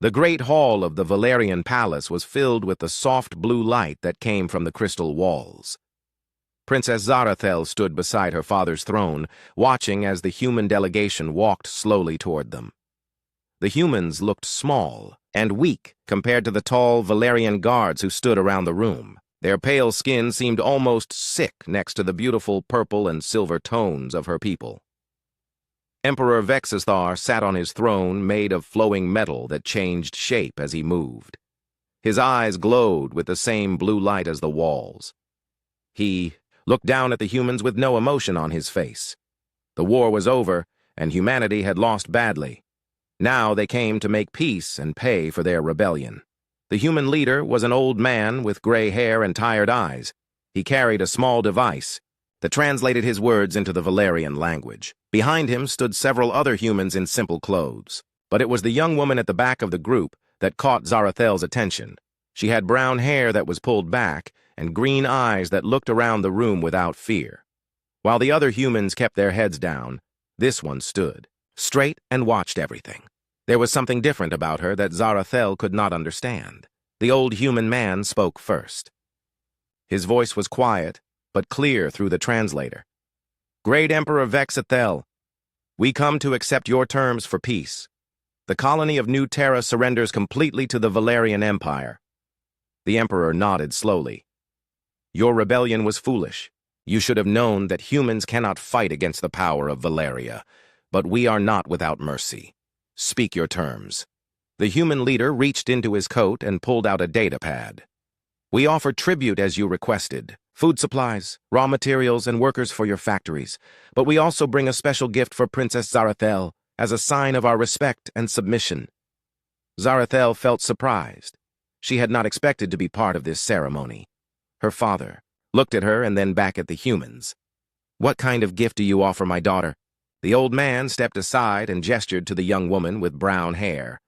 The great hall of the Valerian palace was filled with the soft blue light that came from the crystal walls. Princess Zarathel stood beside her father's throne, watching as the human delegation walked slowly toward them. The humans looked small and weak compared to the tall Valerian guards who stood around the room. Their pale skin seemed almost sick next to the beautiful purple and silver tones of her people. Emperor Vexithar sat on his throne made of flowing metal that changed shape as he moved. His eyes glowed with the same blue light as the walls. He looked down at the humans with no emotion on his face. The war was over, and humanity had lost badly. Now they came to make peace and pay for their rebellion. The human leader was an old man with gray hair and tired eyes. He carried a small device that translated his words into the Valerian language. Behind him stood several other humans in simple clothes. But it was the young woman at the back of the group that caught Zarathel's attention. She had brown hair that was pulled back and green eyes that looked around the room without fear. While the other humans kept their heads down, this one stood, straight and watched everything. There was something different about her that Zarathel could not understand. The old human man spoke first. His voice was quiet, but clear through the translator. "Great Emperor Vexithel, we come to accept your terms for peace. The colony of New Terra surrenders completely to the Valerian Empire." The Emperor nodded slowly. "Your rebellion was foolish. You should have known that humans cannot fight against the power of Valeria, but we are not without mercy. Speak your terms." The human leader reached into his coat and pulled out a data pad. "We offer tribute as you requested. Food supplies, raw materials, and workers for your factories. But we also bring a special gift for Princess Zarathel as a sign of our respect and submission." Zarathel felt surprised. She had not expected to be part of this ceremony. Her father looked at her and then back at the humans. "What kind of gift do you offer my daughter?" The old man stepped aside and gestured to the young woman with brown hair.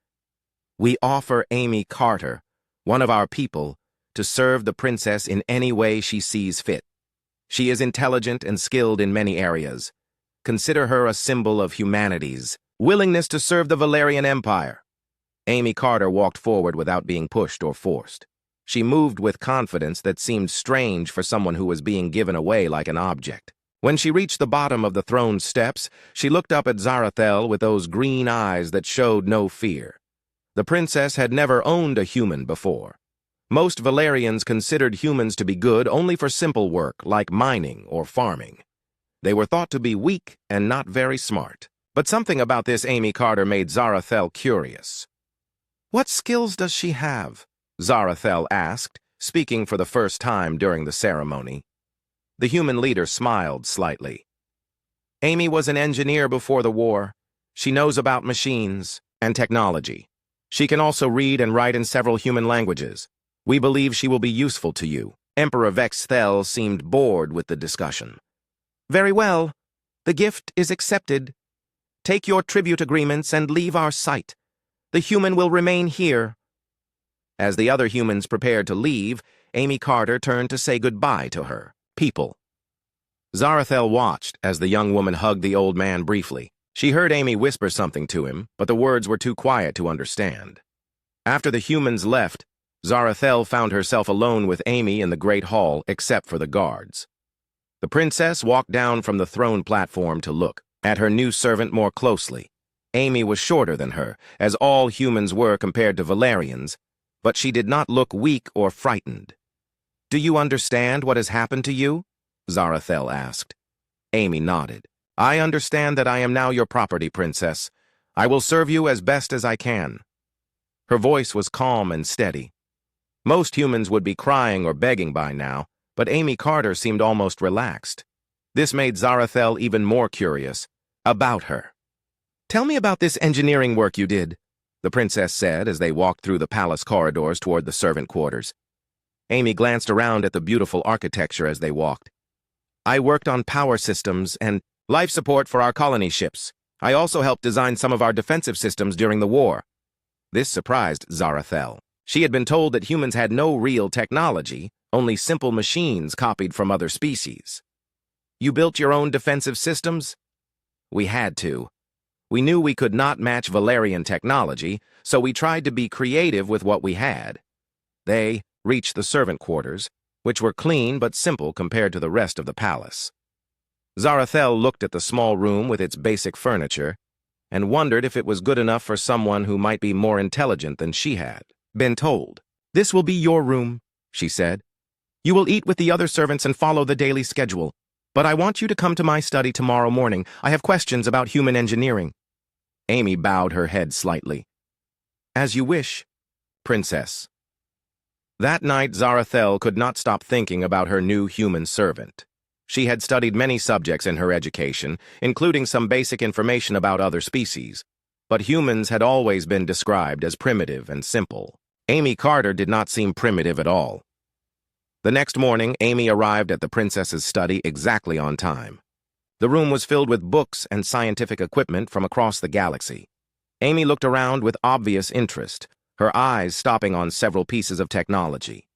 "We offer Amy Carter, one of our people, to serve the princess in any way she sees fit. She is intelligent and skilled in many areas. Consider her a symbol of humanity's willingness to serve the Valerian Empire." Amy Carter walked forward without being pushed or forced. She moved with confidence that seemed strange for someone who was being given away like an object. When she reached the bottom of the throne steps, she looked up at Zarathel with those green eyes that showed no fear. The princess had never owned a human before. Most Valerians considered humans to be good only for simple work like mining or farming. They were thought to be weak and not very smart. But something about this Amy Carter made Zarathel curious. "What skills does she have?" Zarathel asked, speaking for the first time during the ceremony. The human leader smiled slightly. "Amy was an engineer before the war. She knows about machines and technology. She can also read and write in several human languages. We believe she will be useful to you." Emperor Vexthel seemed bored with the discussion. "Very well. The gift is accepted. Take your tribute agreements and leave our site. The human will remain here." As the other humans prepared to leave, Amy Carter turned to say goodbye to her people. Zarathel watched as the young woman hugged the old man briefly. She heard Amy whisper something to him, but the words were too quiet to understand. After the humans left, Zarathel found herself alone with Amy in the great hall except for the guards. The princess walked down from the throne platform to look at her new servant more closely. Amy was shorter than her, as all humans were compared to Valerians, but she did not look weak or frightened. "Do you understand what has happened to you?" Zarathel asked. Amy nodded. "I understand that I am now your property, princess. I will serve you as best as I can." Her voice was calm and steady. Most humans would be crying or begging by now, but Amy Carter seemed almost relaxed. This made Zarathel even more curious about her. "Tell me about this engineering work you did," the princess said as they walked through the palace corridors toward the servant quarters. Amy glanced around at the beautiful architecture as they walked. "I worked on power systems and life support for our colony ships. I also helped design some of our defensive systems during the war." This surprised Zarathel. She had been told that humans had no real technology, only simple machines copied from other species. "You built your own defensive systems?" "We had to. We knew we could not match Valerian technology, so we tried to be creative with what we had. They reached the servant quarters, which were clean but simple compared to the rest of the palace. Zarathel looked at the small room with its basic furniture and wondered if it was good enough for someone who might be more intelligent than she had been told. "This will be your room," she said. "You will eat with the other servants and follow the daily schedule. But I want you to come to my study tomorrow morning. I have questions about human engineering." Amy bowed her head slightly. "As you wish, Princess." That night, Zarathel could not stop thinking about her new human servant. She had studied many subjects in her education, including some basic information about other species, but humans had always been described as primitive and simple. Amy Carter did not seem primitive at all. The next morning, Amy arrived at the princess's study exactly on time. The room was filled with books and scientific equipment from across the galaxy. Amy looked around with obvious interest, her eyes stopping on several pieces of technology.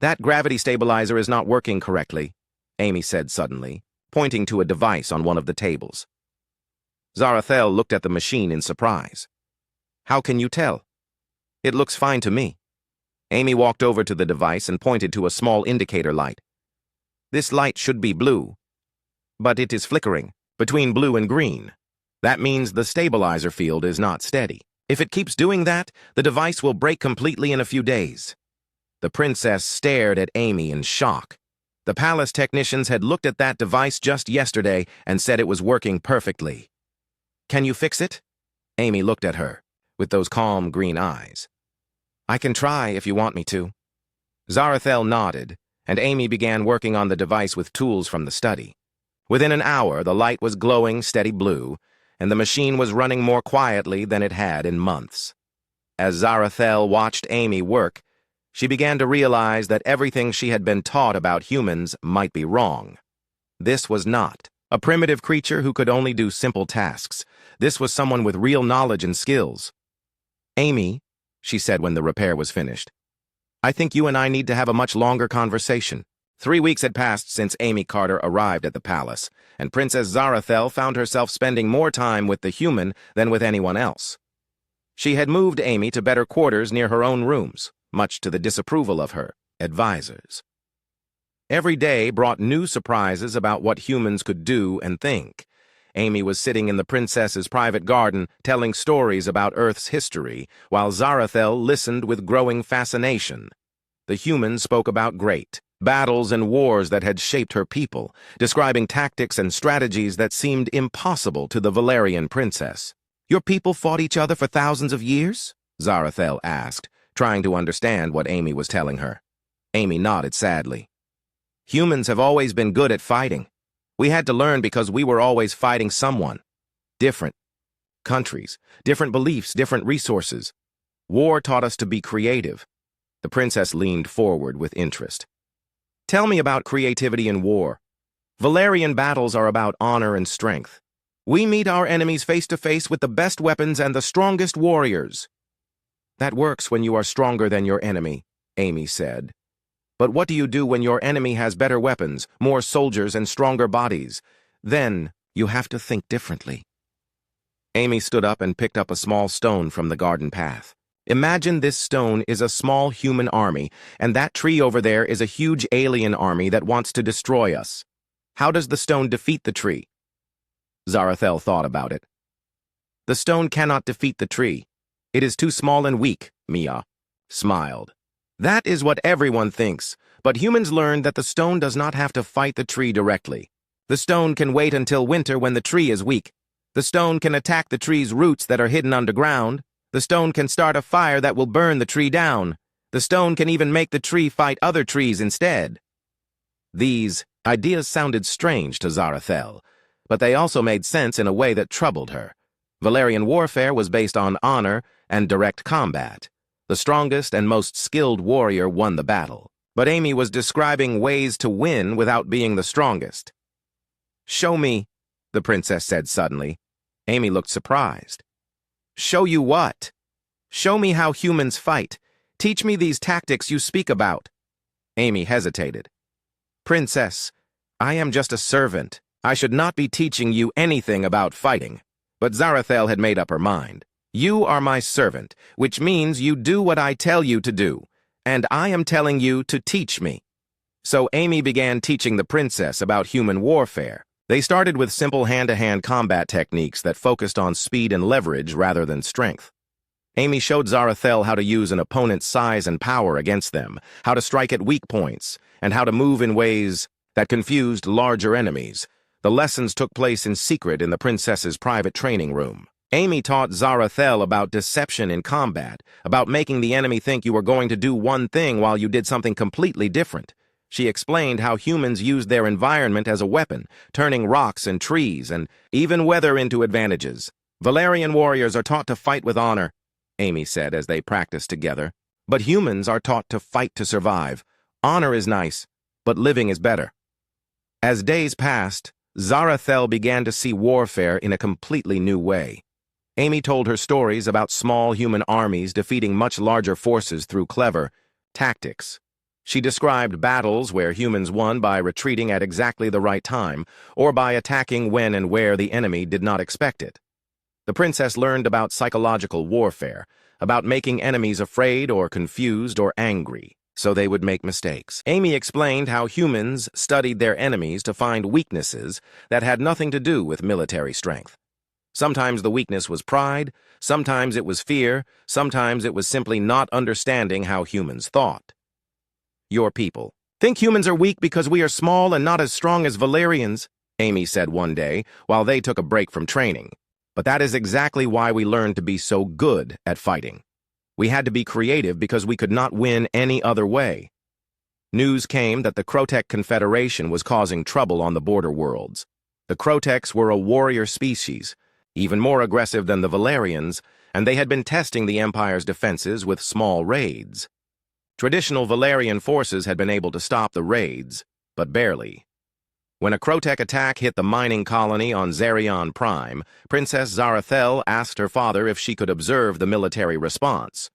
"That gravity stabilizer is not working correctly," Amy said suddenly, pointing to a device on one of the tables. Zarathel looked at the machine in surprise. "How can you tell? It looks fine to me." Amy walked over to the device and pointed to a small indicator light. "This light should be blue, but it is flickering between blue and green. That means the stabilizer field is not steady. If it keeps doing that, the device will break completely in a few days." The princess stared at Amy in shock. The palace technicians had looked at that device just yesterday and said it was working perfectly. "Can you fix it?" Amy looked at her with those calm green eyes. "I can try if you want me to." Zarathel nodded, and Amy began working on the device with tools from the study. Within an hour, the light was glowing steady blue, and the machine was running more quietly than it had in months. As Zarathel watched Amy work, she began to realize that everything she had been taught about humans might be wrong. This was not a primitive creature who could only do simple tasks. This was someone with real knowledge and skills. "Amy," she said when the repair was finished, "I think you and I need to have a much longer conversation." 3 weeks had passed since Amy Carter arrived at the palace, and Princess Zarathel found herself spending more time with the human than with anyone else. She had moved Amy to better quarters near her own rooms, much to the disapproval of her advisors. Every day brought new surprises about what humans could do and think. Amy was sitting in the princess's private garden telling stories about Earth's history, while Zarathel listened with growing fascination. The humans spoke about great battles and wars that had shaped her people, describing tactics and strategies that seemed impossible to the Valerian princess. "Your people fought each other for thousands of years?" Zarathel asked, trying to understand what Amy was telling her. Amy nodded sadly. "Humans have always been good at fighting. We had to learn because we were always fighting someone. Different countries, different beliefs, different resources. War taught us to be creative." The princess leaned forward with interest. "Tell me about creativity in war. Valerian battles are about honor and strength. We meet our enemies face to face with the best weapons and the strongest warriors." "That works when you are stronger than your enemy," Amy said. "But what do you do when your enemy has better weapons, more soldiers, and stronger bodies? Then you have to think differently." Amy stood up and picked up a small stone from the garden path. "Imagine this stone is a small human army, and that tree over there is a huge alien army that wants to destroy us. How does the stone defeat the tree?" Zarathel thought about it. "The stone cannot defeat the tree. It is too small and weak," Mia smiled. "That is what everyone thinks, but humans learned that the stone does not have to fight the tree directly. The stone can wait until winter when the tree is weak. The stone can attack the tree's roots that are hidden underground. The stone can start a fire that will burn the tree down. The stone can even make the tree fight other trees instead." These ideas sounded strange to Zarathel, but they also made sense in a way that troubled her. Valerian warfare was based on honor and direct combat. The strongest and most skilled warrior won the battle. But Amy was describing ways to win without being the strongest. "Show me," the princess said suddenly. Amy looked surprised. "Show you what?" "Show me how humans fight. Teach me these tactics you speak about." Amy hesitated. "Princess, I am just a servant. I should not be teaching you anything about fighting. But Zarathel had made up her mind. You are my servant, which means you do what I tell you to do, and I am telling you to teach me. So Amy began teaching the princess about human warfare. They started with simple hand-to-hand combat techniques that focused on speed and leverage rather than strength. Amy showed Zarathel how to use an opponent's size and power against them, how to strike at weak points, and how to move in ways that confused larger enemies. The lessons took place in secret in the princess's private training room. Amy taught Zarathel about deception in combat, about making the enemy think you were going to do one thing while you did something completely different. She explained how humans used their environment as a weapon, turning rocks and trees and even weather into advantages. Valerian warriors are taught to fight with honor, Amy said as they practiced together. But humans are taught to fight to survive. Honor is nice, but living is better. As days passed, Zarathel began to see warfare in a completely new way. Amy told her stories about small human armies defeating much larger forces through clever tactics. She described battles where humans won by retreating at exactly the right time, or by attacking when and where the enemy did not expect it. The princess learned about psychological warfare, about making enemies afraid or confused or angry, so they would make mistakes. Amy explained how humans studied their enemies to find weaknesses that had nothing to do with military strength. Sometimes the weakness was pride, sometimes it was fear, sometimes it was simply not understanding how humans thought. Your people think humans are weak because we are small and not as strong as Valerians, Amy said one day while they took a break from training. But that is exactly why we learned to be so good at fighting. We had to be creative because we could not win any other way. News came that the Crotech Confederation was causing trouble on the border worlds. The Crotechs were a warrior species, even more aggressive than the Valerians, and they had been testing the Empire's defenses with small raids. Traditional Valerian forces had been able to stop the raids, but barely. When a Crotech attack hit the mining colony on Zerion Prime, Princess Zarathel asked her father if she could observe the military response.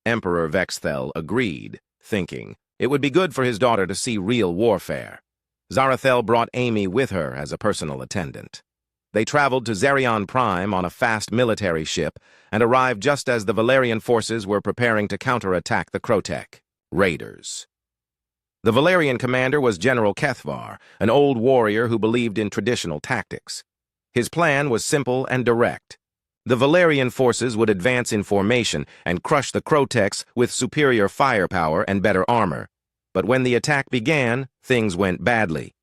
Emperor Vexthel agreed, thinking it would be good for his daughter to see real warfare. Zarathel brought Amy with her as a personal attendant. They traveled to Zerion Prime on a fast military ship and arrived just as the Valerian forces were preparing to counterattack the Crotech raiders. The Valerian commander was General Kethvar, an old warrior who believed in traditional tactics. His plan was simple and direct. The Valerian forces would advance in formation and crush the Crotechs with superior firepower and better armor. But when the attack began, things went badly.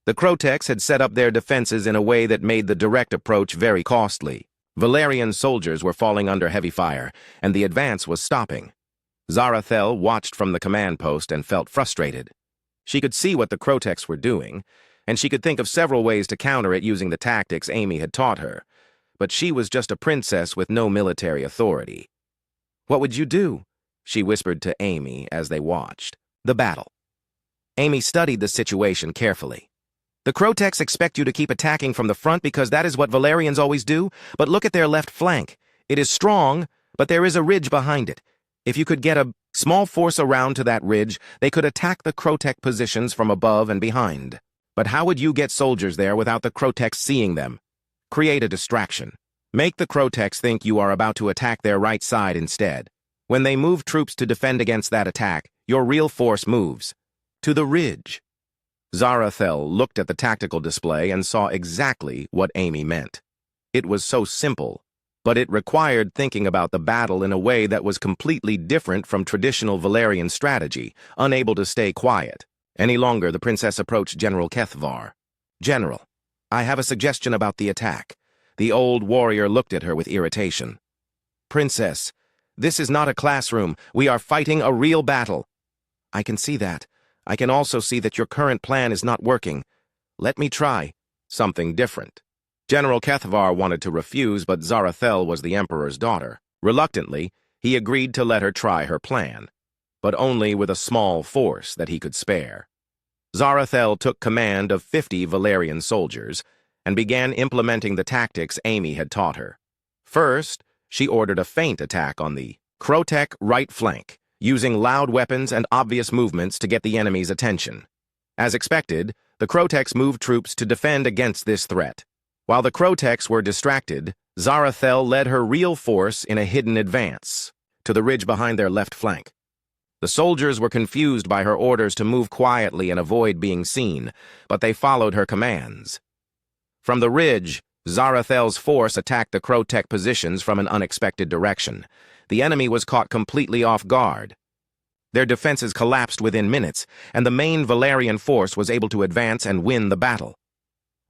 The Crotechs had set up their defenses in a way that made the direct approach very costly. Valerian soldiers were falling under heavy fire, and the advance was stopping. Zarathel watched from the command post and felt frustrated. She could see what the Crotechs were doing, and she could think of several ways to counter it using the tactics Amy had taught her. But she was just a princess with no military authority. "What would you do?" she whispered to Amy as they watched the battle. Amy studied the situation carefully. "The Crotechs expect you to keep attacking from the front because that is what Valerians always do, but look at their left flank. It is strong, but there is a ridge behind it. If you could get a small force around to that ridge, they could attack the Crotech positions from above and behind. But how would you get soldiers there without the Crotechs seeing them? Create a distraction. Make the Crotechs think you are about to attack their right side instead. When they move troops to defend against that attack, your real force moves to the ridge." Zarathel looked at the tactical display and saw exactly what Amy meant. It was so simple, but it required thinking about the battle in a way that was completely different from traditional Valerian strategy, unable to stay quiet. Any longer, the princess approached General Kethvar. "General, I have a suggestion about the attack." The old warrior looked at her with irritation. "Princess, this is not a classroom. We are fighting a real battle." "I can see that. I can also see that your current plan is not working. Let me try something different." General Kethvar wanted to refuse, but Zarathel was the Emperor's daughter. Reluctantly, he agreed to let her try her plan, but only with a small force that he could spare. Zarathel took command of 50 Valerian soldiers and began implementing the tactics Amy had taught her. First, she ordered a feint attack on the Crotech right flank, using loud weapons and obvious movements to get the enemy's attention. As expected, the Crotechs moved troops to defend against this threat. While the Crotechs were distracted, Zarathel led her real force in a hidden advance to the ridge behind their left flank. The soldiers were confused by her orders to move quietly and avoid being seen, but they followed her commands. From the ridge, Zarathel's force attacked the Krotech positions from an unexpected direction. The enemy was caught completely off guard. Their defenses collapsed within minutes, and the main Valerian force was able to advance and win the battle.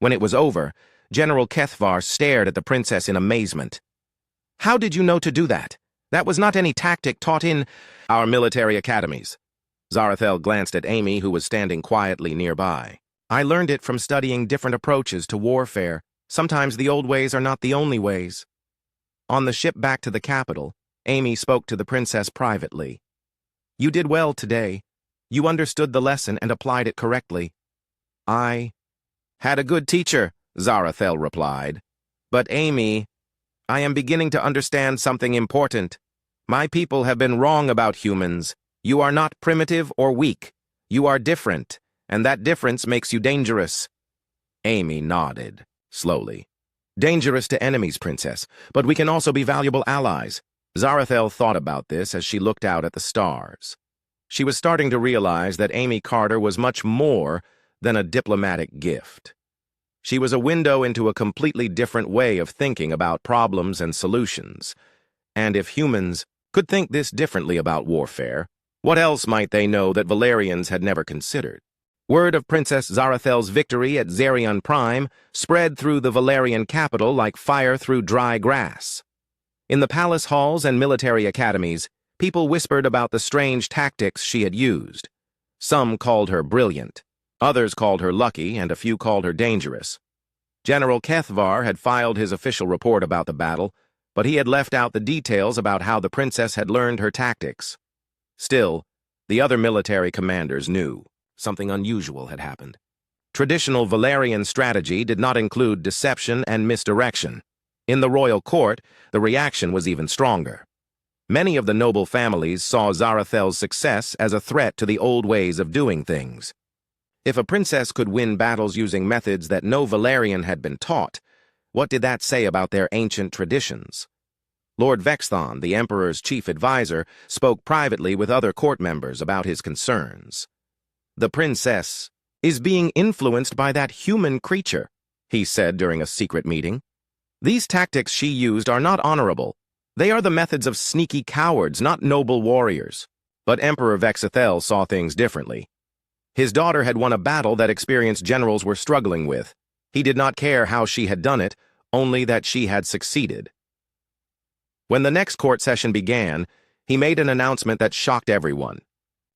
When it was over, General Kethvar stared at the princess in amazement. "How did you know to do that? That was not any tactic taught in our military academies." Zarathel glanced at Amy, who was standing quietly nearby. "I learned it from studying different approaches to warfare. Sometimes the old ways are not the only ways." On the ship back to the capital, Amy spoke to the princess privately. "You did well today. You understood the lesson and applied it correctly." "I had a good teacher," Zarathel replied. "But Amy, I am beginning to understand something important. My people have been wrong about humans. You are not primitive or weak. You are different, and that difference makes you dangerous." Amy nodded, slowly. "Dangerous to enemies, princess, but we can also be valuable allies." Zarathel thought about this as she looked out at the stars. She was starting to realize that Amy Carter was much more than a diplomatic gift. She was a window into a completely different way of thinking about problems and solutions. And if humans could think this differently about warfare, what else might they know that Valerians had never considered? Word of Princess Zarathel's victory at Zerion Prime spread through the Valerian capital like fire through dry grass. In the palace halls and military academies, people whispered about the strange tactics she had used. Some called her brilliant, others called her lucky, and a few called her dangerous. General Kethvar had filed his official report about the battle, but he had left out the details about how the princess had learned her tactics. Still, the other military commanders knew something unusual had happened. Traditional Valerian strategy did not include deception and misdirection. In the royal court, the reaction was even stronger. Many of the noble families saw Zarathel's success as a threat to the old ways of doing things. If a princess could win battles using methods that no Valerian had been taught, what did that say about their ancient traditions? Lord Vexthon, the emperor's chief advisor, spoke privately with other court members about his concerns. "The princess is being influenced by that human creature," he said during a secret meeting. "These tactics she used are not honorable. They are the methods of sneaky cowards, not noble warriors." But Emperor Vexithel saw things differently. His daughter had won a battle that experienced generals were struggling with. He did not care how she had done it, only that she had succeeded. When the next court session began, he made an announcement that shocked everyone.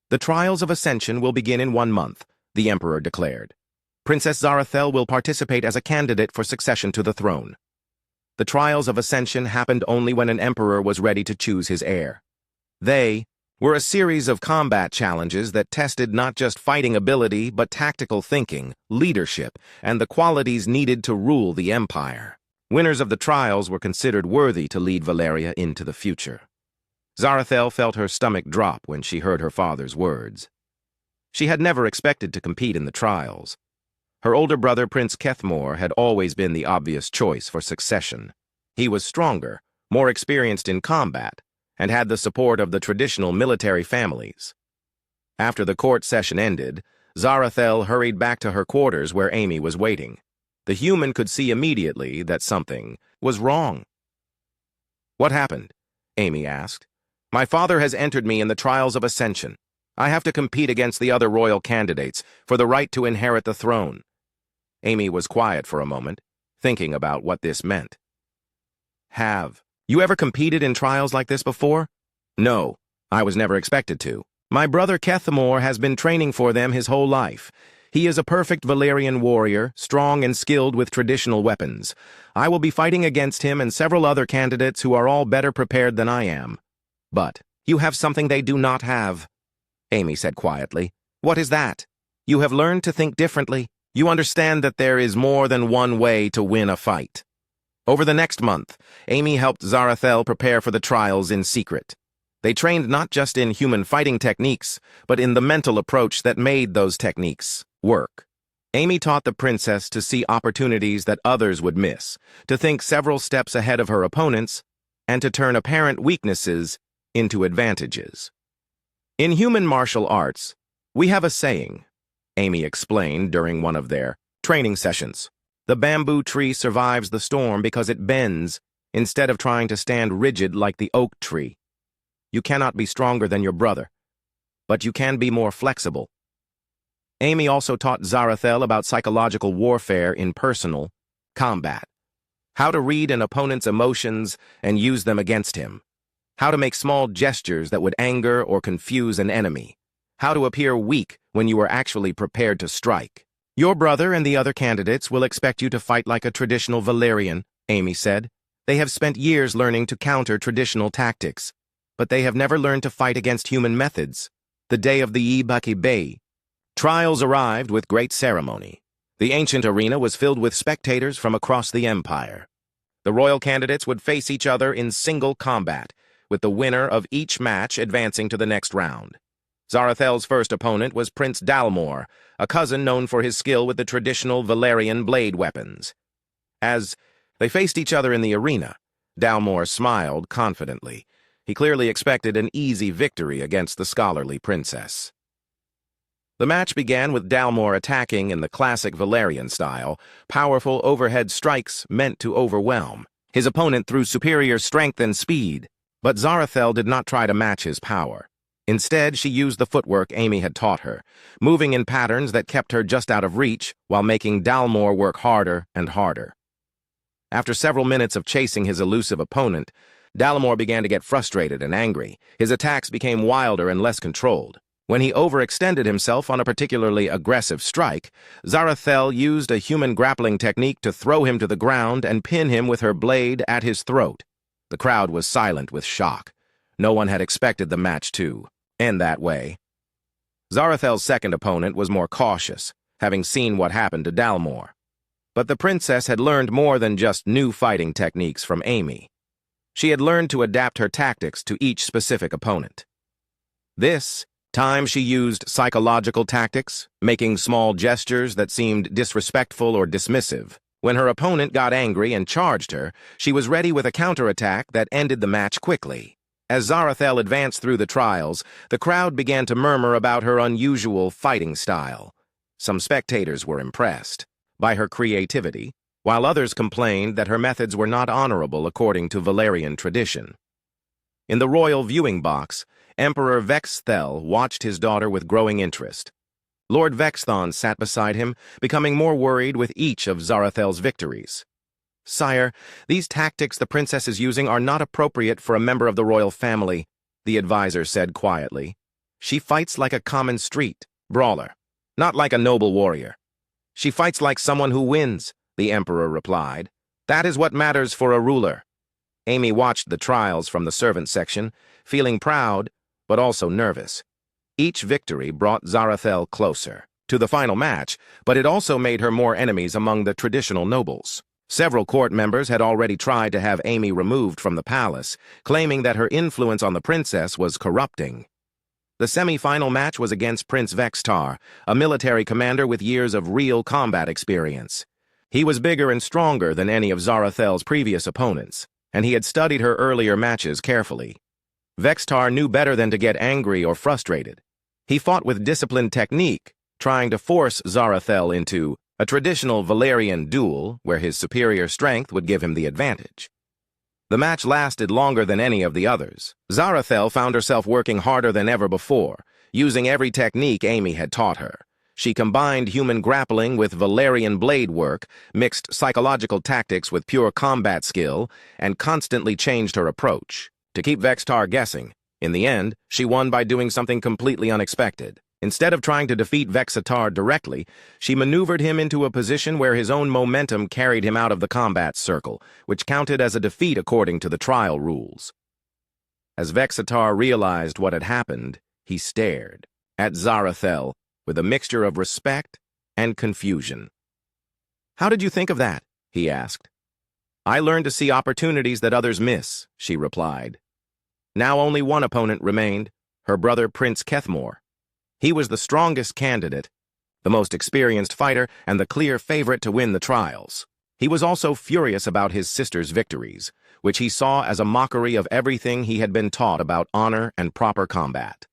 "The trials of ascension will begin in 1 month," the emperor declared. "Princess Zarathel will participate as a candidate for succession to the throne." The trials of ascension happened only when an emperor was ready to choose his heir. They were a series of combat challenges that tested not just fighting ability but tactical thinking, leadership, and the qualities needed to rule the empire. Winners of the trials were considered worthy to lead Valeria into the future. Zarathel felt her stomach drop when she heard her father's words. She had never expected to compete in the trials. Her older brother, Prince Kethmore, had always been the obvious choice for succession. He was stronger, more experienced in combat, and had the support of the traditional military families. After the court session ended, Zarathel hurried back to her quarters where Amy was waiting. The human could see immediately that something was wrong. "What happened?" Amy asked. "My father has entered me in the trials of ascension. I have to compete against the other royal candidates for the right to inherit the throne." Amy was quiet for a moment, thinking about what this meant. "Have you ever competed in trials like this before?" "No, I was never expected to. My brother Kethmore has been training for them his whole life. He is a perfect Valerian warrior, strong and skilled with traditional weapons. I will be fighting against him and several other candidates who are all better prepared than I am." "But you have something they do not have," Amy said quietly. "What is that?" "You have learned to think differently. You understand that there is more than one way to win a fight." Over the next month, Amy helped Zarathel prepare for the trials in secret. They trained not just in human fighting techniques, but in the mental approach that made those techniques work. Amy taught the princess to see opportunities that others would miss, to think several steps ahead of her opponents, and to turn apparent weaknesses into advantages. In human martial arts, we have a saying, Amy explained during one of their training sessions. The bamboo tree survives the storm because it bends instead of trying to stand rigid like the oak tree. You cannot be stronger than your brother, but you can be more flexible. Amy also taught Zarathel about psychological warfare in personal combat, how to read an opponent's emotions and use them against him, how to make small gestures that would anger or confuse an enemy, how to appear weak when you are actually prepared to strike. Your brother and the other candidates will expect you to fight like a traditional Valerian, Amy said. They have spent years learning to counter traditional tactics, but they have never learned to fight against human methods. The day of the Ibaki Bay. Trials arrived with great ceremony. The ancient arena was filled with spectators from across the empire. The royal candidates would face each other in single combat, with the winner of each match advancing to the next round. Zarathel's first opponent was Prince Dalmor, a cousin known for his skill with the traditional Valerian blade weapons. As they faced each other in the arena, Dalmor smiled confidently. He clearly expected an easy victory against the scholarly princess. The match began with Dalmor attacking in the classic Valerian style, powerful overhead strikes meant to overwhelm. His opponent threw superior strength and speed, but Zarathel did not try to match his power. Instead, she used the footwork Amy had taught her, moving in patterns that kept her just out of reach while making Dalmor work harder and harder. After several minutes of chasing his elusive opponent, Dalmor began to get frustrated and angry. His attacks became wilder and less controlled. When he overextended himself on a particularly aggressive strike, Zarathel used a human grappling technique to throw him to the ground and pin him with her blade at his throat. The crowd was silent with shock. No one had expected the match to end that way. Zarathel's second opponent was more cautious, having seen what happened to Dalmor. But the princess had learned more than just new fighting techniques from Amy. She had learned to adapt her tactics to each specific opponent. This time she used psychological tactics, making small gestures that seemed disrespectful or dismissive. When her opponent got angry and charged her, she was ready with a counterattack that ended the match quickly. As Zarathel advanced through the trials, the crowd began to murmur about her unusual fighting style. Some spectators were impressed by her creativity, while others complained that her methods were not honorable according to Valerian tradition. In the royal viewing box, Emperor Vexthel watched his daughter with growing interest. Lord Vexthon sat beside him, becoming more worried with each of Zarathel's victories. "Sire, these tactics the princess is using are not appropriate for a member of the royal family," the advisor said quietly. "She fights like a common street brawler, not like a noble warrior." "She fights like someone who wins," the emperor replied. "That is what matters for a ruler." Amy watched the trials from the servant section, feeling proud, but also nervous. Each victory brought Zarathel closer to the final match, but it also made her more enemies among the traditional nobles. Several court members had already tried to have Amy removed from the palace, claiming that her influence on the princess was corrupting. The semi-final match was against Prince Vextar, a military commander with years of real combat experience. He was bigger and stronger than any of Zarathel's previous opponents, and he had studied her earlier matches carefully. Vextar knew better than to get angry or frustrated. He fought with disciplined technique, trying to force Zarathel into a traditional Valerian duel where his superior strength would give him the advantage. The match lasted longer than any of the others. Zarathel found herself working harder than ever before, using every technique Amy had taught her. She combined human grappling with Valerian blade work, mixed psychological tactics with pure combat skill, and constantly changed her approach. To keep Vextar guessing, in the end, she won by doing something completely unexpected. Instead of trying to defeat Vexatar directly, she maneuvered him into a position where his own momentum carried him out of the combat circle, which counted as a defeat according to the trial rules. As Vexatar realized what had happened, he stared at Zarathel with a mixture of respect and confusion. "How did you think of that?" he asked. "I learned to see opportunities that others miss," she replied. Now only one opponent remained, her brother Prince Kethmore. He was the strongest candidate, the most experienced fighter and the clear favorite to win the trials. He was also furious about his sister's victories, which he saw as a mockery of everything he had been taught about honor and proper combat.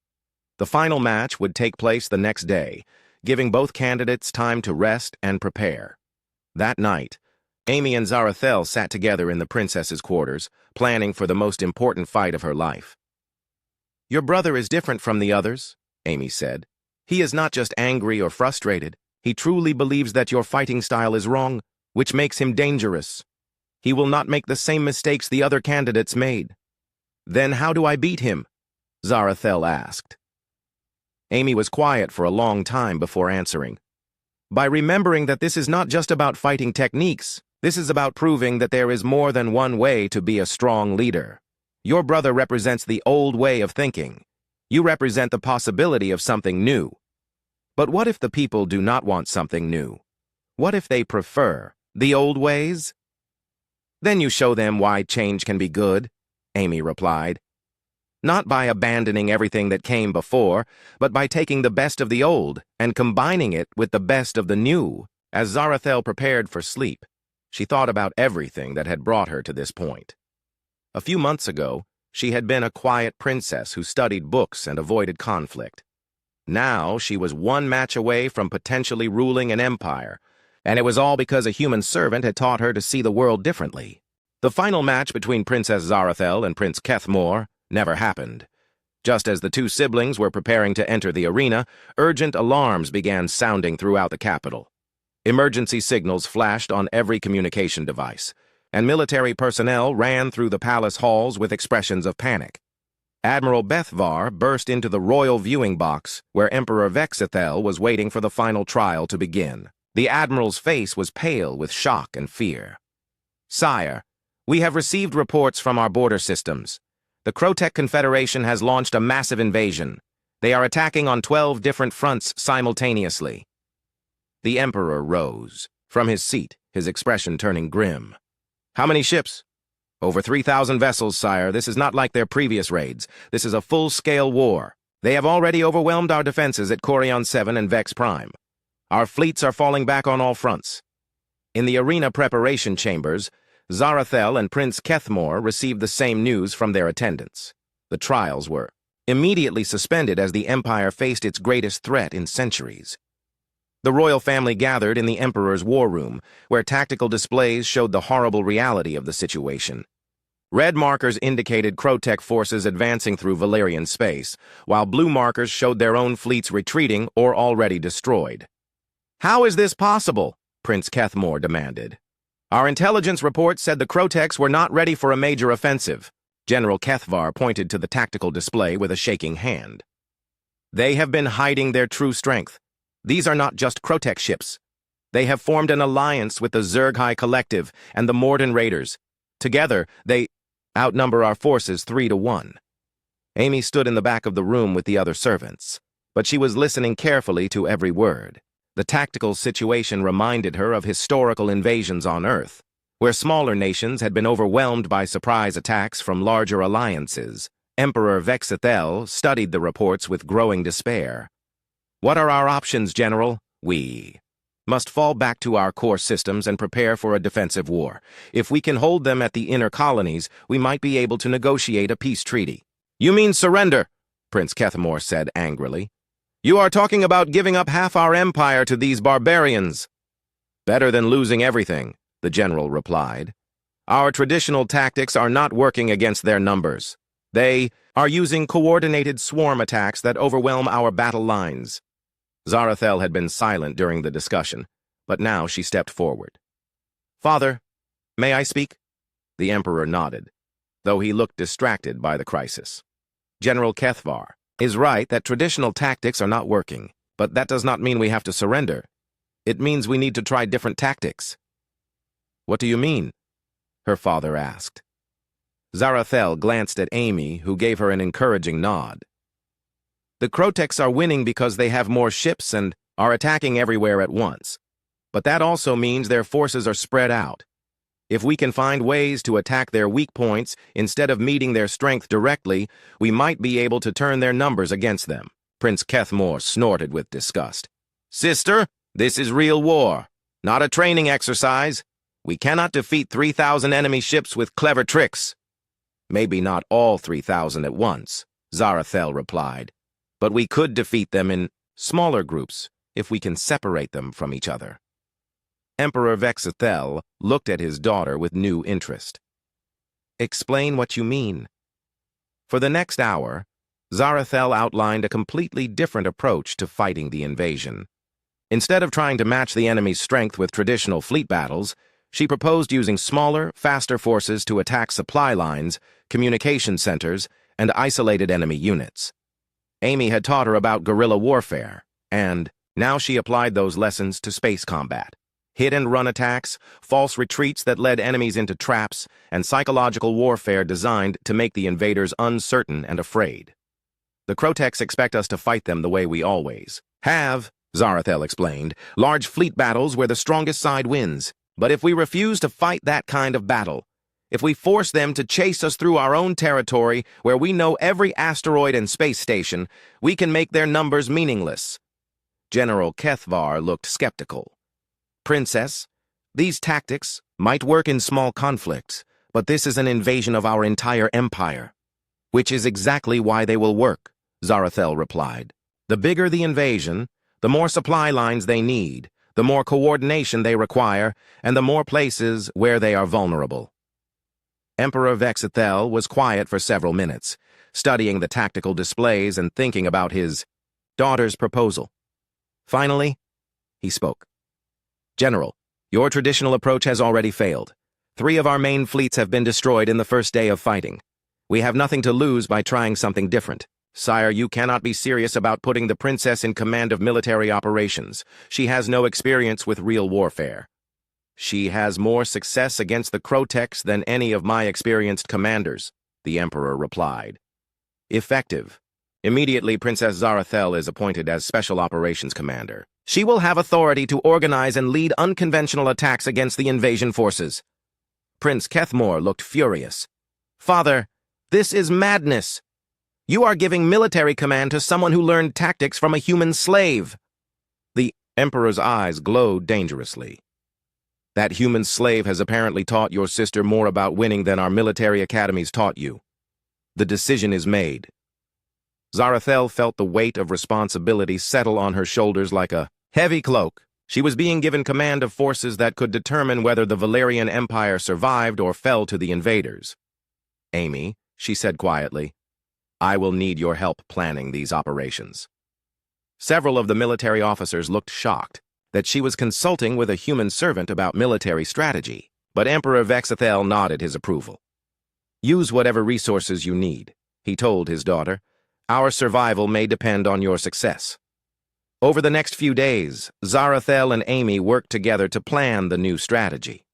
The final match would take place the next day, giving both candidates time to rest and prepare. That night, Amy and Zarathel sat together in the princess's quarters, planning for the most important fight of her life. "Your brother is different from the others," Amy said. "He is not just angry or frustrated. He truly believes that your fighting style is wrong, which makes him dangerous. He will not make the same mistakes the other candidates made." "Then how do I beat him?" Zarathel asked. Amy was quiet for a long time before answering. "By remembering that this is not just about fighting techniques, this is about proving that there is more than one way to be a strong leader. Your brother represents the old way of thinking. You represent the possibility of something new. But what if the people do not want something new? What if they prefer the old ways?" "Then you show them why change can be good," Amy replied. "Not by abandoning everything that came before, but by taking the best of the old and combining it with the best of the new." As Zarathel prepared for sleep, she thought about everything that had brought her to this point. A few months ago, she had been a quiet princess who studied books and avoided conflict. Now she was one match away from potentially ruling an empire, and it was all because a human servant had taught her to see the world differently. The final match between Princess Zarathel and Prince Kethmor never happened. Just as the two siblings were preparing to enter the arena, urgent alarms began sounding throughout the capital. Emergency signals flashed on every communication device, and military personnel ran through the palace halls with expressions of panic. Admiral Bethvar burst into the royal viewing box, where Emperor Vexithel was waiting for the final trial to begin. The admiral's face was pale with shock and fear. "Sire, we have received reports from our border systems. The Crotech Confederation has launched a massive invasion. They are attacking on 12 different fronts simultaneously." The Emperor rose from his seat, his expression turning grim. "How many ships?" "Over 3,000 vessels, sire. This is not like their previous raids. This is a full-scale war. They have already overwhelmed our defenses at Corion 7 and Vex Prime. Our fleets are falling back on all fronts." In the arena preparation chambers, Zarathel and Prince Kethmor received the same news from their attendants. The trials were immediately suspended as the Empire faced its greatest threat in centuries. The royal family gathered in the Emperor's war room, where tactical displays showed the horrible reality of the situation. Red markers indicated Crotech forces advancing through Valerian space, while blue markers showed their own fleets retreating or already destroyed. "How is this possible?" Prince Kethmor demanded. "Our intelligence report said the Crotechs were not ready for a major offensive." General Kethvar pointed to the tactical display with a shaking hand. "They have been hiding their true strength. These are not just Crotech ships. They have formed an alliance with the Zerghai Collective and the Morden Raiders. Together, they outnumber our forces 3-1. Amy stood in the back of the room with the other servants, but she was listening carefully to every word. The tactical situation reminded her of historical invasions on Earth, where smaller nations had been overwhelmed by surprise attacks from larger alliances. Emperor Vexithel studied the reports with growing despair. "What are our options, General? We must fall back to our core systems and prepare for a defensive war. If we can hold them at the inner colonies, we might be able to negotiate a peace treaty." "You mean surrender?" Prince Kethmor said angrily. "You are talking about giving up half our empire to these barbarians." "Better than losing everything," the general replied. "Our traditional tactics are not working against their numbers. They are using coordinated swarm attacks that overwhelm our battle lines." Zarathel had been silent during the discussion, but now she stepped forward. "Father, may I speak?" The Emperor nodded, though he looked distracted by the crisis. "General Kethvar is right that traditional tactics are not working, but that does not mean we have to surrender. It means we need to try different tactics." "What do you mean?" her father asked. Zarathel glanced at Amy, who gave her an encouraging nod. "The Crotechs are winning because they have more ships and are attacking everywhere at once. But that also means their forces are spread out. If we can find ways to attack their weak points instead of meeting their strength directly, we might be able to turn their numbers against them." Prince Kethmor snorted with disgust. Sister, this is real war, not a training exercise. We cannot defeat 3,000 enemy ships with clever tricks. Maybe not all 3,000 at once, Zarathel replied, but we could defeat them in smaller groups if we can separate them from each other. Emperor Vexithel looked at his daughter with new interest. Explain what you mean. For the next hour, Zarathel outlined a completely different approach to fighting the invasion. Instead of trying to match the enemy's strength with traditional fleet battles, she proposed using smaller, faster forces to attack supply lines, communication centers, and isolated enemy units. Amy had taught her about guerrilla warfare, and now she applied those lessons to space combat. Hit-and-run attacks, false retreats that led enemies into traps, and psychological warfare designed to make the invaders uncertain and afraid. The Croteks expect us to fight them the way we always have, Zarathel explained, large fleet battles where the strongest side wins. But if we refuse to fight that kind of battle, if we force them to chase us through our own territory where we know every asteroid and space station, we can make their numbers meaningless. General Kethvar looked skeptical. Princess, these tactics might work in small conflicts, but this is an invasion of our entire empire. Which is exactly why they will work, Zarathel replied. The bigger the invasion, the more supply lines they need, the more coordination they require, and the more places where they are vulnerable. Emperor Vexithel was quiet for several minutes, studying the tactical displays and thinking about his daughter's proposal. Finally, he spoke. General, your traditional approach has already failed. 3 of our main fleets have been destroyed in the first day of fighting. We have nothing to lose by trying something different. Sire, you cannot be serious about putting the princess in command of military operations. She has no experience with real warfare. She has more success against the Croteks than any of my experienced commanders, the Emperor replied. Effective. Immediately, Princess Zarathel is appointed as Special Operations Commander. She will have authority to organize and lead unconventional attacks against the invasion forces. Prince Kethmore looked furious. Father, this is madness. You are giving military command to someone who learned tactics from a human slave. The Emperor's eyes glowed dangerously. That human slave has apparently taught your sister more about winning than our military academies taught you. The decision is made. Zarathel felt the weight of responsibility settle on her shoulders like a heavy cloak. She was being given command of forces that could determine whether the Valerian Empire survived or fell to the invaders. Amy, she said quietly, I will need your help planning these operations. Several of the military officers looked shocked that she was consulting with a human servant about military strategy, but Emperor Vexithel nodded his approval. Use whatever resources you need, he told his daughter. Our survival may depend on your success. Over the next few days, Zarathel and Amy worked together to plan the new strategy.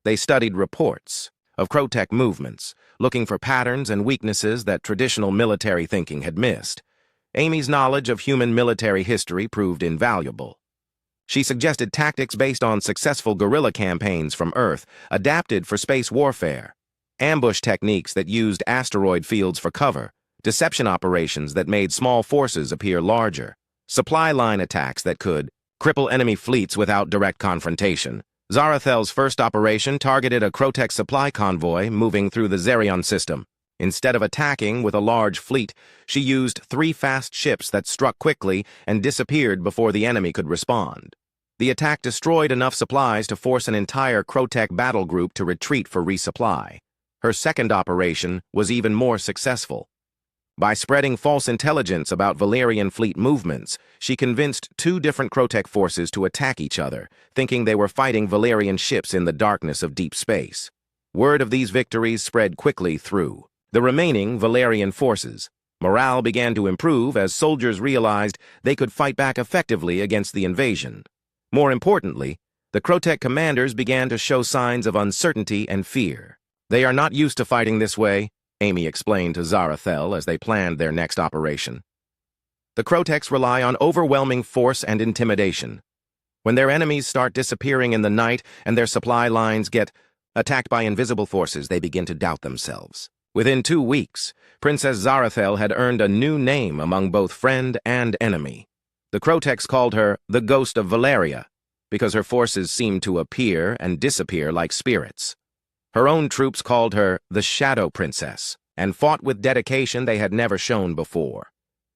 They studied reports of Crotek movements, looking for patterns and weaknesses that traditional military thinking had missed. Amy's knowledge of human military history proved invaluable. She suggested tactics based on successful guerrilla campaigns from Earth, adapted for space warfare, ambush techniques that used asteroid fields for cover, deception operations that made small forces appear larger, supply line attacks that could cripple enemy fleets without direct confrontation. Zarathel's first operation targeted a Crotek supply convoy moving through the Zerion system. Instead of attacking with a large fleet, she used 3 fast ships that struck quickly and disappeared before the enemy could respond. The attack destroyed enough supplies to force an entire Crotek battle group to retreat for resupply. Her second operation was even more successful. By spreading false intelligence about Valerian fleet movements, she convinced 2 different Crotek forces to attack each other, thinking they were fighting Valerian ships in the darkness of deep space. Word of these victories spread quickly through the remaining Valerian forces. Morale began to improve as soldiers realized they could fight back effectively against the invasion. More importantly, the Crotek commanders began to show signs of uncertainty and fear. They are not used to fighting this way, Amy explained to Zarathel as they planned their next operation. The Croteks rely on overwhelming force and intimidation. When their enemies start disappearing in the night and their supply lines get attacked by invisible forces, they begin to doubt themselves. Within 2 weeks, Princess Zarathel had earned a new name among both friend and enemy. The Krotex called her the Ghost of Valeria, because her forces seemed to appear and disappear like spirits. Her own troops called her the Shadow Princess, and fought with dedication they had never shown before.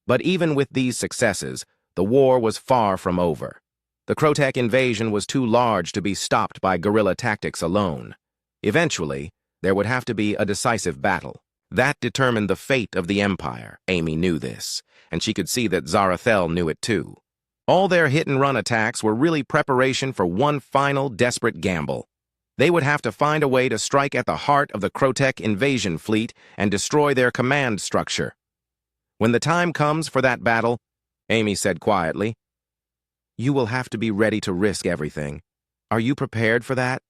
But even with these successes, the war was far from over. The Krotek invasion was too large to be stopped by guerrilla tactics alone. Eventually, there would have to be a decisive battle. That determined the fate of the Empire. Amy knew this, and she could see that Zarathel knew it too. All their hit-and-run attacks were really preparation for one final desperate gamble. They would have to find a way to strike at the heart of the Krotek invasion fleet and destroy their command structure. When the time comes for that battle, Amy said quietly, "You will have to be ready to risk everything. Are you prepared for that?"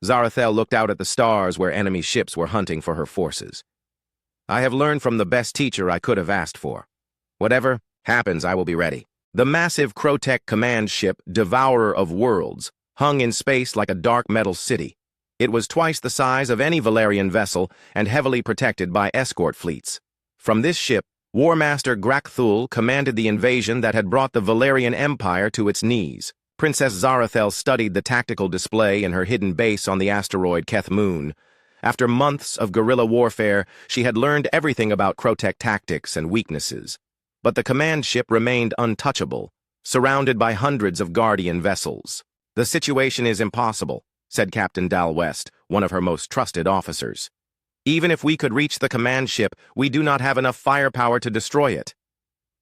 Zarathel looked out at the stars where enemy ships were hunting for her forces. "I have learned from the best teacher I could have asked for. Whatever happens, I will be ready." The massive Krotek command ship, Devourer of Worlds, hung in space like a dark metal city. It was twice the size of any Valerian vessel and heavily protected by escort fleets. From this ship, War Master Grakthul commanded the invasion that had brought the Valerian Empire to its knees. Princess Zarathel studied the tactical display in her hidden base on the asteroid Keth Moon. After months of guerrilla warfare, she had learned everything about Krotek tactics and weaknesses. But the command ship remained untouchable, surrounded by hundreds of Guardian vessels. "The situation is impossible," said Captain Dal West, one of her most trusted officers. "Even if we could reach the command ship, we do not have enough firepower to destroy it."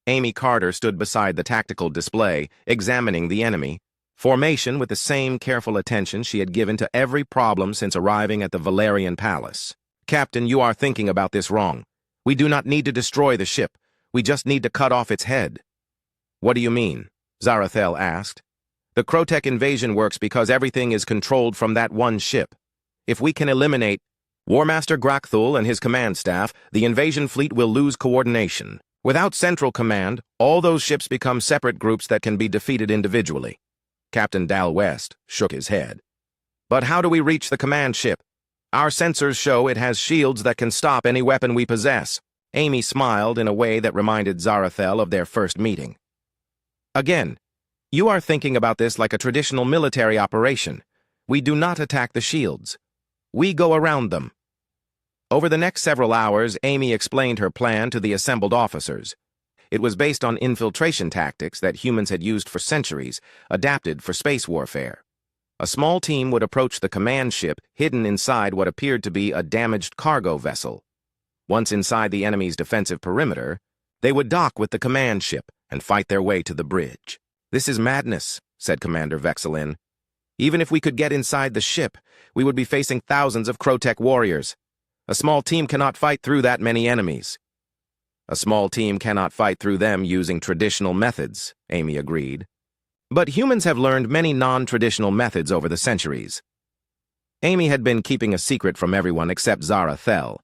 Amy Carter stood beside the tactical display, examining the enemy formation with the same careful attention she had given to every problem since arriving at the Valerian Palace. "Captain, you are thinking about this wrong. We do not need to destroy the ship. We just need to cut off its head." "What do you mean?" Zarathel asked. "The Krotek invasion works because everything is controlled from that one ship. If we can eliminate War Master Grakthul and his command staff, the invasion fleet will lose coordination. Without central command, all those ships become separate groups that can be defeated individually." Captain Dal West shook his head. "But how do we reach the command ship? Our sensors show it has shields that can stop any weapon we possess." Amy smiled in a way that reminded Zarathel of their first meeting. "Again, you are thinking about this like a traditional military operation. We do not attack the shields. We go around them." Over the next several hours, Amy explained her plan to the assembled officers. It was based on infiltration tactics that humans had used for centuries, adapted for space warfare. A small team would approach the command ship hidden inside what appeared to be a damaged cargo vessel. Once inside the enemy's defensive perimeter, they would dock with the command ship and fight their way to the bridge. "This is madness," said Commander Vexelin. "Even if we could get inside the ship, we would be facing thousands of Krotek warriors. A small team cannot fight through that many enemies." "A small team cannot fight through them using traditional methods," Amy agreed. "But humans have learned many non-traditional methods over the centuries." Amy had been keeping a secret from everyone except Zarathel.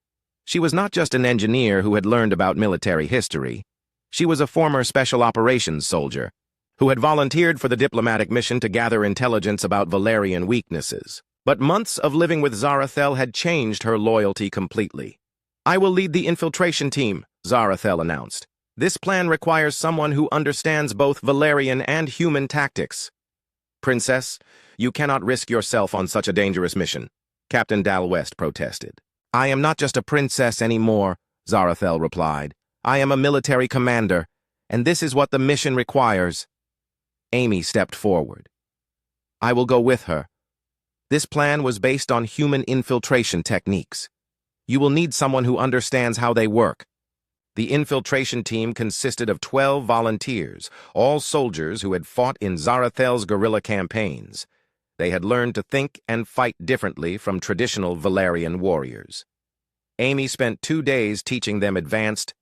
She was not just an engineer who had learned about military history. She was a former special operations soldier who had volunteered for the diplomatic mission to gather intelligence about Valerian weaknesses. But months of living with Zarathel had changed her loyalty completely. "I will lead the infiltration team," Zarathel announced. "This plan requires someone who understands both Valerian and human tactics." "Princess, you cannot risk yourself on such a dangerous mission," Captain Dal West protested. "I am not just a princess anymore," Zarathel replied. "I am a military commander, and this is what the mission requires." Amy stepped forward. "I will go with her. This plan was based on human infiltration techniques. You will need someone who understands how they work." The infiltration team consisted of 12 volunteers, all soldiers who had fought in Zarathel's guerrilla campaigns. They had learned to think and fight differently from traditional Valerian warriors. Amy spent 2 days teaching them advanced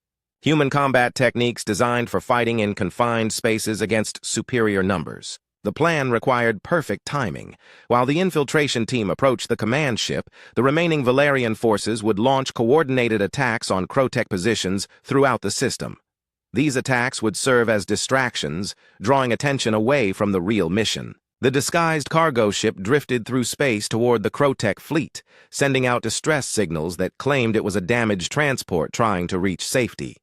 human combat techniques designed for fighting in confined spaces against superior numbers. The plan required perfect timing. While the infiltration team approached the command ship, the remaining Valerian forces would launch coordinated attacks on Krotek positions throughout the system. These attacks would serve as distractions, drawing attention away from the real mission. The disguised cargo ship drifted through space toward the Krotek fleet, sending out distress signals that claimed it was a damaged transport trying to reach safety.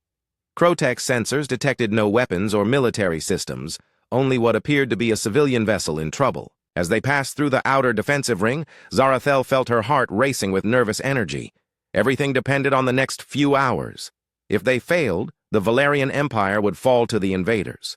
Crotech sensors detected no weapons or military systems, only what appeared to be a civilian vessel in trouble. As they passed through the outer defensive ring, Zarathel felt her heart racing with nervous energy. Everything depended on the next few hours. If they failed, the Valerian Empire would fall to the invaders.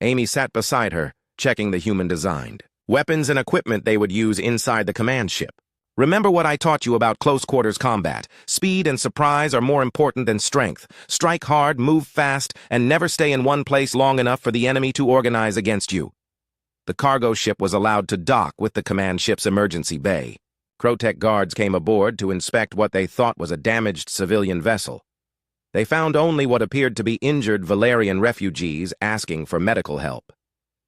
Amy sat beside her, checking the human-designed weapons and equipment they would use inside the command ship. Remember what I taught you about close-quarters combat. Speed and surprise are more important than strength. Strike hard, move fast, and never stay in one place long enough for the enemy to organize against you. The cargo ship was allowed to dock with the command ship's emergency bay. Crotech guards came aboard to inspect what they thought was a damaged civilian vessel. They found only what appeared to be injured Valerian refugees asking for medical help.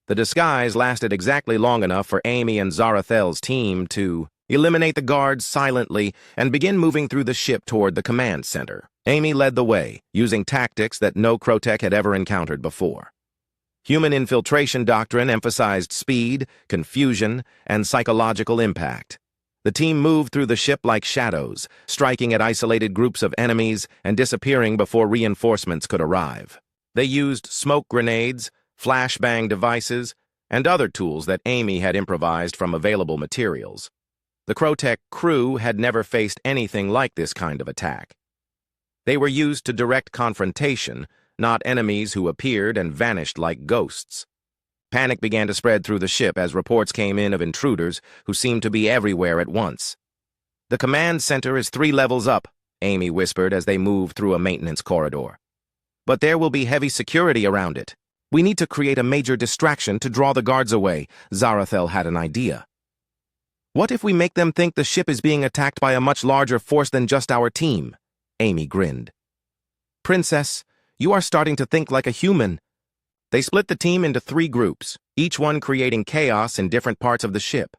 The disguise lasted exactly long enough for Amy and Zarathel's team to eliminate the guards silently and begin moving through the ship toward the command center. Amy led the way, using tactics that no Crotech had ever encountered before. Human infiltration doctrine emphasized speed, confusion, and psychological impact. The team moved through the ship like shadows, striking at isolated groups of enemies and disappearing before reinforcements could arrive. They used smoke grenades, flashbang devices, and other tools that Amy had improvised from available materials. The Crotech crew had never faced anything like this kind of attack. They were used to direct confrontation, not enemies who appeared and vanished like ghosts. Panic began to spread through the ship as reports came in of intruders who seemed to be everywhere at once. "The command center is 3 levels up," Amy whispered as they moved through a maintenance corridor. "But there will be heavy security around it. We need to create a major distraction to draw the guards away." Zarathel had an idea. "What if we make them think the ship is being attacked by a much larger force than just our team?" Amy grinned. "Princess, you are starting to think like a human." They split the team into 3 groups, each one creating chaos in different parts of the ship.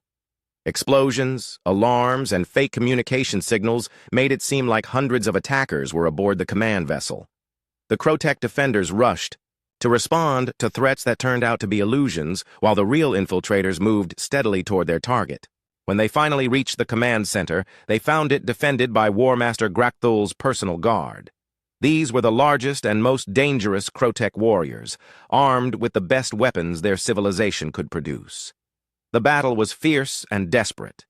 Explosions, alarms, and fake communication signals made it seem like hundreds of attackers were aboard the command vessel. The Crotech defenders rushed to respond to threats that turned out to be illusions, while the real infiltrators moved steadily toward their target. When they finally reached the command center, they found it defended by War Master Grakthul's personal guard. These were the largest and most dangerous Crotech warriors, armed with the best weapons their civilization could produce. The battle was fierce and desperate.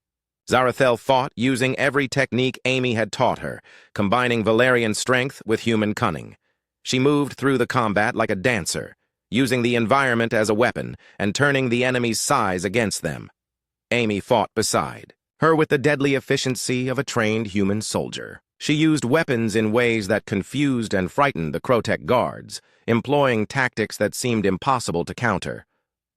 Zarathel fought using every technique Amy had taught her, combining Valerian strength with human cunning. She moved through the combat like a dancer, using the environment as a weapon and turning the enemy's size against them. Amy fought beside her with the deadly efficiency of a trained human soldier. She used weapons in ways that confused and frightened the Crotech guards, employing tactics that seemed impossible to counter.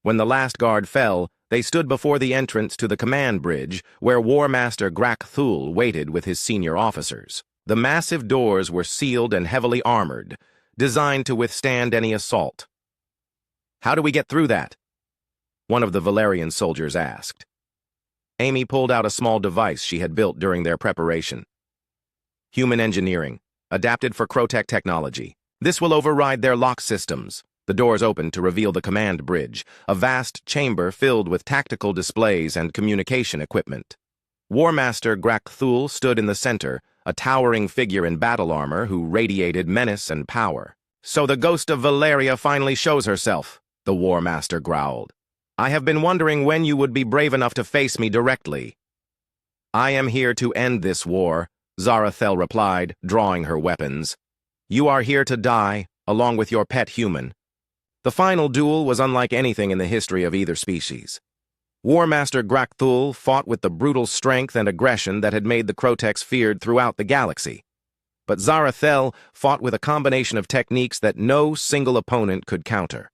When the last guard fell, they stood before the entrance to the command bridge, where War Master Grakthul waited with his senior officers. The massive doors were sealed and heavily armored, designed to withstand any assault. "How do we get through that?" one of the Valerian soldiers asked. Amy pulled out a small device she had built during their preparation. "Human engineering, adapted for Crotech technology. This will override their lock systems." The doors opened to reveal the command bridge, a vast chamber filled with tactical displays and communication equipment. War Master Grakthul stood in the center, a towering figure in battle armor who radiated menace and power. "So the ghost of Valeria finally shows herself," the War Master growled. "I have been wondering when you would be brave enough to face me directly." "I am here to end this war," Zarathel replied, drawing her weapons. "You are here to die, along with your pet human." The final duel was unlike anything in the history of either species. War Master Grakthul fought with the brutal strength and aggression that had made the Crotechs feared throughout the galaxy. But Zarathel fought with a combination of techniques that no single opponent could counter.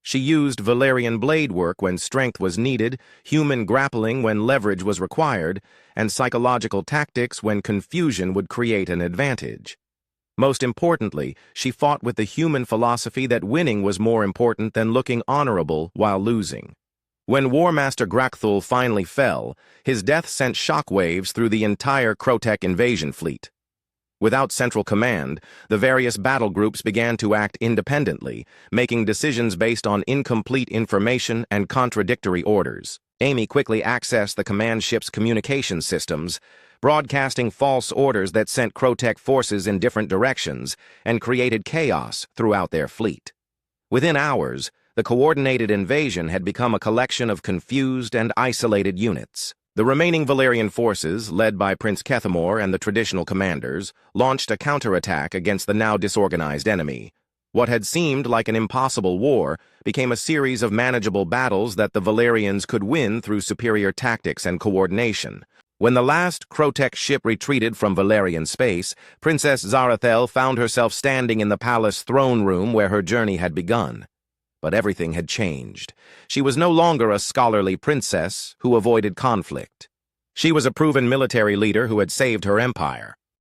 She used Valerian blade work when strength was needed, human grappling when leverage was required, and psychological tactics when confusion would create an advantage. Most importantly, she fought with the human philosophy that winning was more important than looking honorable while losing. When War Master Grakthul finally fell, his death sent shockwaves through the entire Crotech invasion fleet. Without central command, the various battle groups began to act independently, making decisions based on incomplete information and contradictory orders. Amy quickly accessed the command ship's communication systems, broadcasting false orders that sent Krotech forces in different directions and created chaos throughout their fleet. Within hours, the coordinated invasion had become a collection of confused and isolated units. The remaining Valerian forces, led by Prince Kethamor and the traditional commanders, launched a counterattack against the now disorganized enemy. What had seemed like an impossible war became a series of manageable battles that the Valerians could win through superior tactics and coordination. When the last Krotech ship retreated from Valerian space, Princess Zarathel found herself standing in the palace throne room where her journey had begun. But everything had changed. She was no longer a scholarly princess who avoided conflict. She was a proven military leader who had saved her empire.